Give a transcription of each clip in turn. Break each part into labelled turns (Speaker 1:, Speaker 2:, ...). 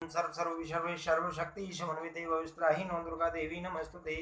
Speaker 1: सर्वशक्ति समन्विते भविस्त्राही नौ दुर्गा देवी नमस्तुते।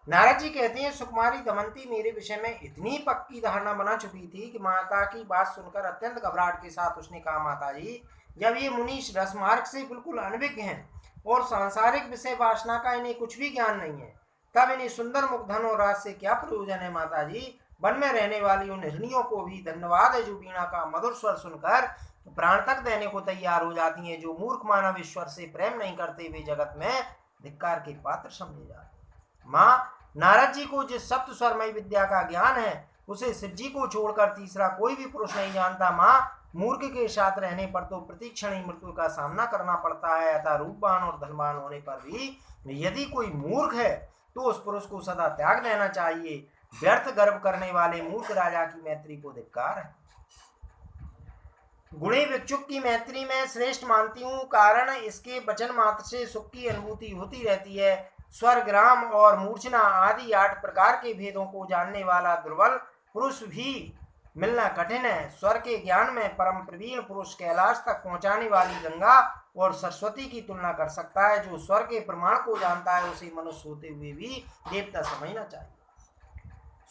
Speaker 1: नारद जी कहते हैं, सुकुमारी दमंती मेरे विषय में इतनी पक्की धारणा बना चुकी थी कि माता की बात सुनकर अत्यंत घबराहट के साथ उसने कहा, माता जी, जब ये मुनीष रसमार्ग से बिल्कुल अनभिज्ञ हैं और सांसारिक विषय वासना का इन्हें कुछ भी ज्ञान नहीं है, तब इन्हें सुंदर मुख धन और राज से क्या प्रयोजन है। माता जी, वन में रहने वाली उन हिरणियों को भी धन्यवाद है जो वीणा का मधुर स्वर सुनकर प्राण तक देने को तैयार हो जाती हैं। जो मूर्ख मानव ईश्वर से प्रेम नहीं करते वे जगत में धिक्कार के पात्र समझे जाते हैं। माँ, नारद जी को जिस सप्त स्वरमयी विद्या का ज्ञान है उसे शिव जी को छोड़कर तीसरा कोई भी पुरुष नहीं जानता। माँ, मूर्ख के साथ रहने पर तो प्रतिक्षण ही मृत्यु का सामना करना पड़ता है, अतः रूपवान और धनवान होने पर भी यदि कोई मूर्ख है तो उस पुरुष को सदा त्याग देना चाहिए। व्यर्थ गर्व करने वाले मूर्ख राजा की मैत्री को धिक्कार है। गुणी भिक्षुक की मैत्री में श्रेष्ठ मानती हूँ, कारण इसके वचन मात्र से सुख की अनुभूति होती रहती है। स्वर्ग, राम और मूर्छना आदि 8 प्रकार के भेदों को जानने वाला दुर्बल पुरुष भी मिलना कठिन है। स्वर के ज्ञान में परम प्रवीण पुरुष कैलाश तक पहुंचाने वाली गंगा और सरस्वती की तुलना कर सकता है। जो स्वर के प्रमाण को जानता है उसे मनुष्य होते हुए भी देवता समझना चाहिए।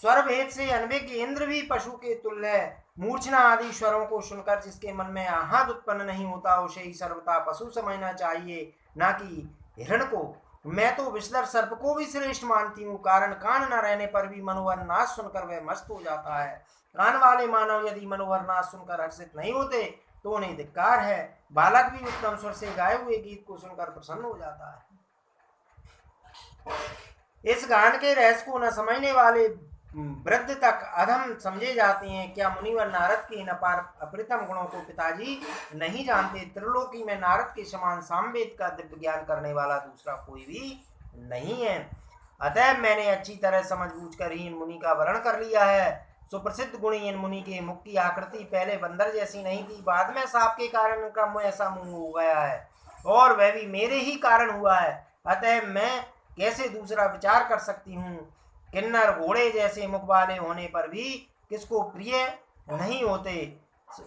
Speaker 1: स्वर भेद से अनभिज्ञ इंद्र भी पशु के तुल्य है। मूर्छना आदि स्वरों को सुनकर जिसके मन में आहत उत्पन्न नहीं होता उसे ही सर्वथा पशु समझना चाहिए, ना कि हिरण को। मैं तो विषधर सर्प को भी श्रेष्ठ मानती हूँ, कारण कान न रहने पर भी मनोहर नाच सुनकर वह मस्त हो जाता है। कान वाले मानव यदि मनोहर नाच सुनकर हर्षित नहीं होते तो उन्हें धिक्कार है। बालक भी उत्तम स्वर से गाए हुए गीत को सुनकर प्रसन्न हो जाता है। इस गान के रहस्य को न समझने वाले वृद्ध तक अधम समझे जाते हैं। क्या मुनिवर नारद के इन अपार अपरितम गुणों को पिताजी नहीं जानते? त्रिलोकी में नारद के समान सामवेद का दिव्य ज्ञान करने वाला दूसरा कोई भी नहीं है। अतः मैंने अच्छी तरह समझ बूझ कर ही इन मुनि का वर्ण कर लिया है। सुप्रसिद्ध गुणी इन मुनि के मुख की आकृति पहले बंदर जैसी नहीं थी, बाद में सांप के कारण उनका मुंह ऐसा मुंह हो गया है, और वह भी मेरे ही कारण हुआ है। अतः मैं कैसे दूसरा विचार कर सकती हूँ? किन्नर घोड़े जैसे मुख वाले होने पर भी किसको प्रिय नहीं होते,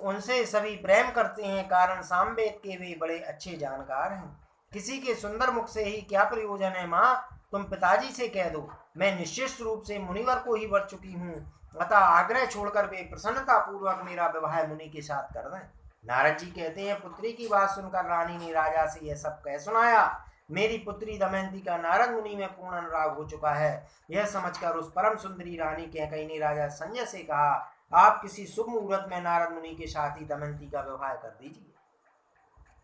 Speaker 1: उनसे सभी प्रेम करते हैं, कारण सामवेद के वे बड़े अच्छे जानकार हैं। किसी के सुंदर मुख से ही क्या प्रयोजन है? माँ, तुम पिताजी से कह दो, मैं निश्चित रूप से मुनिवर को ही वर चुकी हूँ, अतः आग्रह छोड़कर वे प्रसन्नता पूर्वक मेरा विवाह मुनि के साथ कर दें। नारद जी कहते हैं, पुत्री की बात सुनकर रानी ने राजा से यह सब कह सुनाया। मेरी पुत्री दमयंती का नारद मुनि में पूर्ण अनुराग हो चुका है। यह समझकर उस परम सुंदरी रानी कैकेयी ने राजा संजय से कहा, आप किसी शुभ मुहूर्त में नारद मुनि के साथ ही दमयंती का विवाह कर दीजिए,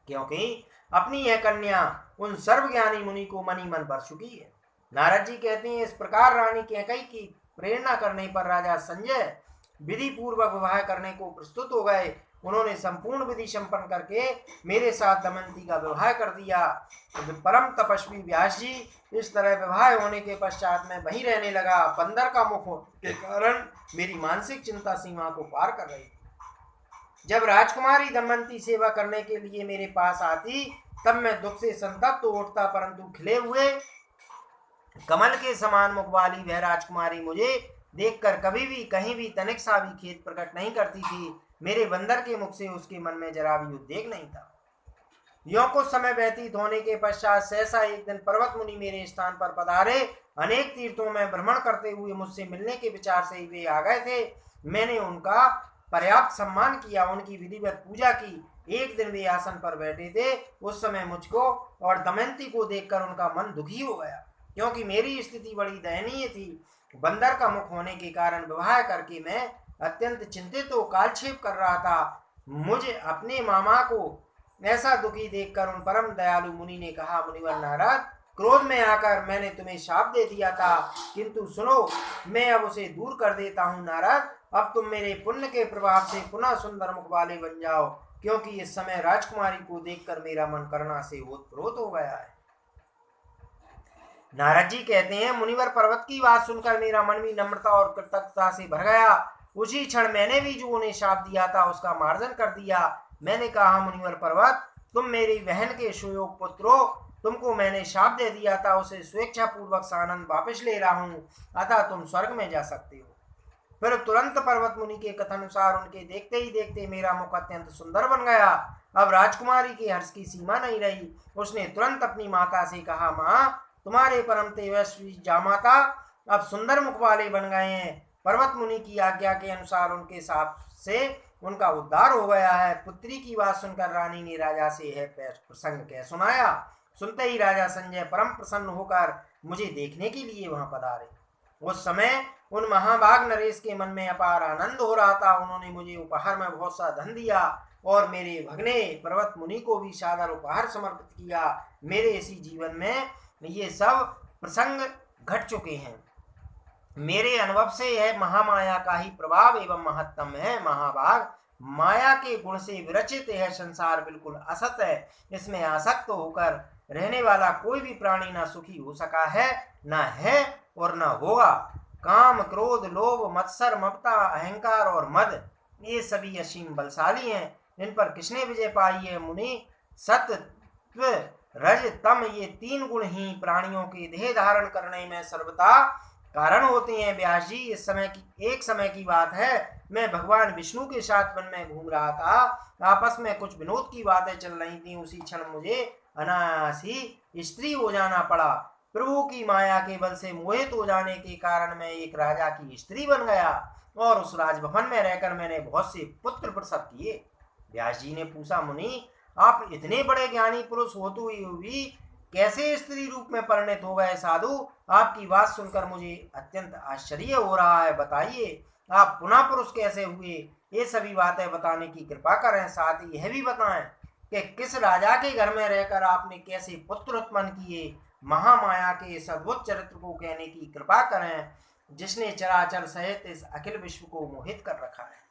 Speaker 1: क्योंकि अपनी यह कन्या उन सर्वज्ञानी मुनि को मनी मन भर चुकी है। नारद जी कहते हैं, इस प्रकार रानी कैकेयी की प्रेरणा करने पर राजा संजय विधि पूर्वक विवाह करने को प्रस्तुत हो गए। उन्होंने संपूर्ण विधि संपन्न करके मेरे साथ दमयंती का विवाह कर दिया। तो परम तपस्वी व्यास जी, इस तरह विवाह होने के पश्चात मैं वहीं रहने लगा। बंदर का मुख के कारण मेरी मानसिक चिंता सीमा को पार कर रही थी। जब राजकुमारी दमयंती सेवा करने के लिए मेरे पास आती तब मैं दुख से संतप्त तो उठता, परंतु खिले हुए कमल के समान मुख वाली वह राजकुमारी मुझे देखकर कभी भी कहीं भी तनिक सा भी खेद प्रकट नहीं करती थी। मेरे बंदर के मुख से उसके मन में जरा भी उद्वेग नहीं था। यों कुछ समय व्यतीत होने के पश्चात सहसा एक दिन पर्वत मुनि मेरे स्थान पर पधारे। अनेक तीर्थों में भ्रमण करते हुए मुझसे मिलने के विचार से ही वे आ गए थे। मैंने उनका पर्याप्त सम्मान किया, उनकी विधिवत पूजा की। एक दिन वे आसन पर बैठे थे, उस समय मुझको और दमयंती को देखकर उनका मन दुखी हो गया, क्योंकि मेरी स्थिति बड़ी दयनीय थी। बंदर का मुख होने के कारण विवाह करके मैं अत्यंत चिंतित हो कालक्षेप कर रहा था। मुझे अपने मामा को ऐसा दुखी देखकर उन परम दयालु मुनि ने कहा, मुनिवर नारद, क्रोध में आकर मैंने तुम्हें शाप दे दिया था, किंतु सुनो, मैं अब उसे दूर कर देता हूँ। नारद, अब तुम मेरे पुण्य के प्रभाव से पुनः सुंदर मुख वाले बन जाओ, क्योंकि इस समय राजकुमारी को देखकर मेरा मन करुणा से ओतप्रोत हो गया है। नारद जी कहते हैं, मुनिवर पर्वत की बात सुनकर मेरा मन भी नम्रता और कृतज्ञता से भर गया। उसी क्षण मैंने भी जो उन्हें शाप दिया था उसका मार्जन कर दिया। मैंने कहा, मुनिवर पर्वत, तुम मेरी बहन के सुयोग पुत्र हो, तुमको मैंने शाप दे दिया था, उसे स्वेच्छा पूर्वक सानंद वापस ले रहा हूँ, अतः तुम स्वर्ग में जा सकते हो। फिर तुरंत पर्वत मुनि के कथानुसार उनके देखते ही देखते मेरा मुख अत्यंत सुंदर बन गया। अब राजकुमारी के हर्ष की सीमा नहीं रही। उसने तुरंत अपनी माता से कहा, माँ, तुम्हारे परम तेजस्वी जामाता अब सुंदर मुख वाले बन गए हैं। पर्वत मुनि की आज्ञा के अनुसार उनके साथ से उनका उद्धार हो गया है। पुत्री की बात सुनकर रानी ने राजा से यह प्रसंग कह सुनाया। सुनते ही राजा संजय परम प्रसन्न होकर मुझे देखने के लिए वहां पधारे। उस समय उन महाभाग नरेश के मन में अपार आनंद हो रहा था। उन्होंने मुझे उपहार में बहुत सा धन दिया और मेरे भगने पर्वत मुनि को भी सादर उपहार समर्पित किया। मेरे इसी जीवन में ये सब प्रसंग घट चुके हैं। मेरे अनुभव से यह महामाया का ही प्रभाव एवं महत्तम है। महाभाग, माया के गुण से विरचित यह संसार बिल्कुल असत है। इसमें आसक्त होकर रहने वाला कोई भी प्राणी ना सुखी हो सका है, ना है और न होगा। काम, क्रोध, लोभ, मत्सर, ममता, अहंकार और मद, ये सभी असीम बलशाली हैं। इन पर किसने विजय पाई है मुनि? सत्व, रज, तम, ये तीन गुण ही प्राणियों के देह धारण करने में सर्वथा कारण होते हैं। व्यास जी, एक समय की बात है, मैं भगवान विष्णु के साथ वन में घूम रहा था। आपस में कुछ विनोद की बातें चल रही थी। उसी क्षण मुझे अनायास ही स्त्री हो जाना पड़ा। प्रभु की माया के बल से मोहित हो जाने के कारण मैं एक राजा की स्त्री बन गया और उस राजभवन में रहकर मैंने बहुत से पुत्र प्रसव किए। व्यास जी ने पूछा, मुनि, आप इतने बड़े ज्ञानी पुरुष होते हुए भी कैसे स्त्री रूप में परिणत हो गए? साधु, आपकी बात सुनकर मुझे अत्यंत आश्चर्य हो रहा है। बताइए, आप पुनः पुरुष कैसे हुए? ये सभी बातें बताने की कृपा करें। साथ ही यह भी बताएं कि किस राजा के घर में रहकर आपने कैसे पुत्र उत्पन्न किए? महामाया के इस अद्भुत चरित्र को कहने की कृपा करें, जिसने चराचर सहित इस अखिल विश्व को मोहित कर रखा है।